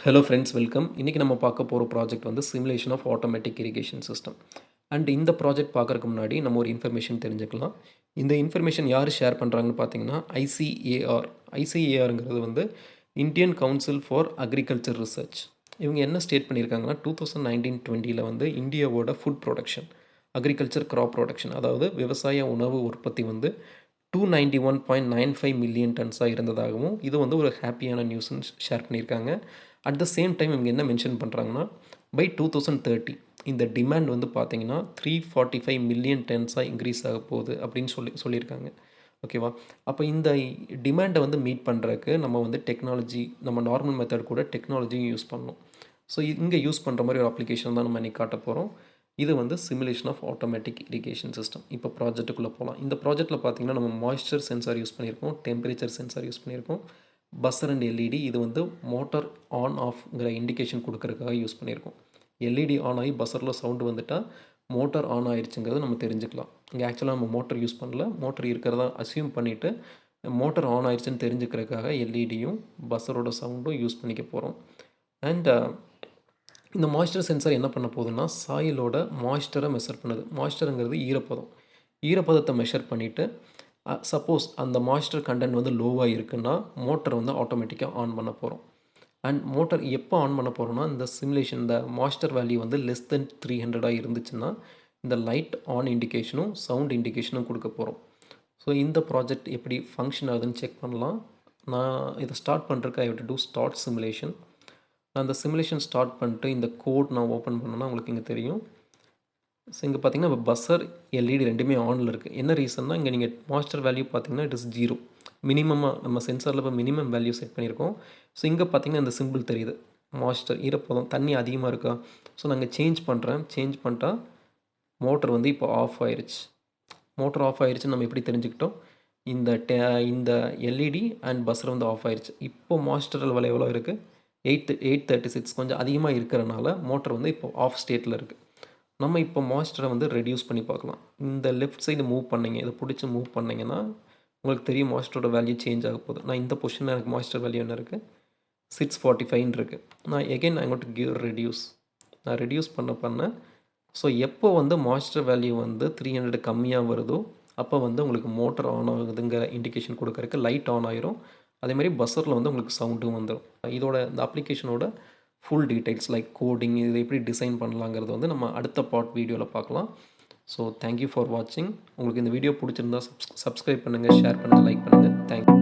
Hello friends, welcome. இன்னைக்கு நம்ம பார்க்க போகிற ப்ராஜெக்ட் வந்து simulation of automatic irrigation system. And இந்த ப்ராஜெக்ட் பார்க்குறதுக்கு முன்னாடி நம்ம ஒரு இன்ஃபர்மேஷன் தெரிஞ்சுக்கலாம். இந்த இன்ஃபர்மேஷன் யார் ஷேர் பண்ணுறாங்கன்னு பார்த்தீங்கன்னா ஐசிஏஆருங்கிறது வந்து Indian council for agriculture research. இவங்க என்ன ஸ்டேட் பண்ணியிருக்காங்கன்னா 2019-20 வந்து இந்தியாவோட food production agriculture graph production அதாவது விவசாய உணவு உற்பத்தி வந்து 291.95 மில்லியன் டன்ஸாக இருந்ததாகவும் இது வந்து ஒரு ஹாப்பியான நியூஸ்ன்னு ஷேர் பண்ணியிருக்காங்க. அட் த சேம் டைம் இவங்க என்ன மென்ஷன் பண்ணுறாங்கன்னா பை 2030 இந்த டிமாண்ட் வந்து பார்த்தீங்கன்னா 345 மில்லியன் டன்ஸாக இன்க்ரீஸ் ஆக போகுது அப்படின்னு சொல்லியிருக்காங்க. ஓகேவா? அப்போ இந்த டிமாண்டை வந்து மீட் பண்ணுறதுக்கு நம்ம வந்து டெக்னாலஜி நம்ம நார்மல் மெத்தட் கூட டெக்னாலஜியும் யூஸ் பண்ணணும். ஸோ இங்கே யூஸ் பண்ணுற மாதிரி ஒரு அப்ளிகேஷன் தான் நம்ம இன்றைக்கி காட்ட போகிறோம். இது வந்து simulation of automatic irrigation system. இப்போ ப்ராஜெக்ட்டுக்குள்ளே போகலாம். இந்த ப்ராஜெக்ட்டில் பார்த்தீங்கன்னா நம்ம மாய்ஸ்சர் சென்சார் யூஸ் பண்ணியிருக்கோம், டெம்பரேச்சர் சென்சார் யூஸ் பண்ணியிருக்கோம், பஸ்ஸர் அண்ட் எல்இடி. இது வந்து மோட்டார் ஆன் ஆஃப்ங்கிற இண்டிகேஷன் கொடுக்கறதுக்காக யூஸ் பண்ணியிருக்கோம். எல்இடி ஆன் ஆகி பஸ்ஸரில் சவுண்டு வந்துட்டால் மோட்டார் ஆன் ஆகிடுச்சுங்கிறத நம்ம தெரிஞ்சுக்கலாம். இங்கே ஆக்சுவலாக நம்ம மோட்டர் யூஸ் பண்ணல, மோட்டர் இருக்கிறதா அசியூம் பண்ணிவிட்டு மோட்டர் ஆன் ஆகிடுச்சுன்னு தெரிஞ்சுக்கிறதுக்காக எல்இடியும் பஸ்ஸரோட சவுண்டும் யூஸ் பண்ணிக்க போகிறோம். அண்ட் இந்த மாய்ஸ்சர் சென்சார் என்ன பண்ண போகுதுன்னா சாயிலோட மாய்ஸ்சரை மெஷர் பண்ணுது. மாய்ஸ்சருங்கிறது ஈரப்பதத்தை மெஷர் பண்ணிவிட்டு சப்போஸ் அந்த மாய்ஸ்சர் கண்டென்ட் வந்து லோவாக இருக்குன்னா மோட்டர் வந்து ஆட்டோமேட்டிக்காக ஆன் பண்ண போகிறோம். அண்ட் மோட்டர் எப்போ ஆன் பண்ண போகிறோம்னா இந்த சிமுலேஷன் இந்த மாய்ஸ்சர் வேல்யூ வந்து லெஸ் தென் 300 இருந்துச்சுன்னா இந்த லைட் ஆன் இண்டிகேஷனும் சவுண்ட் இண்டிகேஷனும் கொடுக்க போகிறோம். ஸோ இந்த ப்ராஜெக்ட் எப்படி ஃபங்க்ஷன் ஆகுதுன்னு செக் பண்ணலாம். நான் இதை ஸ்டார்ட் பண்ணுறதுக்கு I have to do start simulation. நான் அந்த சிமுலேஷன் ஸ்டார்ட் பண்ணிட்டு இந்த கோட் நான் ஓப்பன் பண்ணேன்னா உங்களுக்கு இங்கே தெரியும். ஸோ இங்கே பார்த்தீங்கன்னா இப்போ பஸ்ஸர் எல்இடி ரெண்டுமே ஆனில் இருக்குது. என்ன ரீசன்னா இங்கே நீங்கள் மாய்ஸ்சர் வேல்யூ பார்த்தீங்கன்னா இட் இஸ் 0 மினிமமாக நம்ம சென்சாரில் இப்போ மினிமம் வேல்யூ செட் பண்ணியிருக்கோம். ஸோ இங்கே பார்த்தீங்கன்னா இந்த சிம்பிள் தெரியுது, மாய்ஸ்சர் ஈரப்பதம் தண்ணி அதிகமாக இருக்கா. ஸோ நாங்கள் சேஞ்ச் பண்ணிட்டா மோட்டர் வந்து இப்போ ஆஃப் ஆயிடுச்சு. மோட்டர் ஆஃப் ஆயிடுச்சுன்னு நம்ம எப்படி தெரிஞ்சுக்கிட்டோம், இந்த எல்இடி அண்ட் பஸ்ஸர் வந்து ஆஃப் ஆயிடுச்சு. இப்போ மாய்ஸ்சர் லெவல் எவ்வளோ இருக்குது, 836 கொஞ்சம் அதிகமாக இருக்கிறனால மோட்டர் வந்து இப்போ ஆஃப் ஸ்டேட்டில் இருக்குது. நம்ம இப்போ மாய்ஸ்சரை வந்து ரெடியூஸ் பண்ணி பார்க்கலாம். இந்த லெஃப்ட் சைடு மூவ் பண்ணிங்க, இதை பிடிச்சி மூவ் பண்ணிங்கன்னா உங்களுக்கு தெரியும் மாய்ஸ்சரோட வேல்யூ சேஞ்ச் ஆக போகுது. நான் இந்த பொசிஷனில் எனக்கு மாய்ஸ்சர் வேல்யூ என்ன இருக்குது, 645 இருக்குது. நான் again I want to give reduce. நான் ரெடியூஸ் பண்ண ஸோ எப்போ வந்து மாய்ஸ்சர் வேல்யூ வந்து 300 கம்மியாக வருதோ அப்போ வந்து உங்களுக்கு மோட்டர் ஆன் ஆகுதுங்கிற இண்டிகேஷன் கொடுக்கறதுக்கு லைட் ஆன் ஆயிரும். அதேமாதிரி பஸ்ஸரில் வந்து உங்களுக்கு சவுண்டும் வந்துடும். இதோட இந்த அப்ளிகேஷனோட ஃபுல் டீட்டெயில்ஸ் லைக் கோடிங் இதை எப்படி டிசைன் பண்ணலாங்கிறது வந்து நம்ம அடுத்த பார்ட் வீடியோவில் பார்க்கலாம். ஸோ தேங்க்யூ ஃபார் வாட்சிங். உங்களுக்கு இந்த வீடியோ பிடிச்சிருந்தா சப்ஸ்கிரைப் பண்ணுங்கள், ஷேர் பண்ணுங்கள், லைக் பண்ணுங்கள். தேங்க்யூ.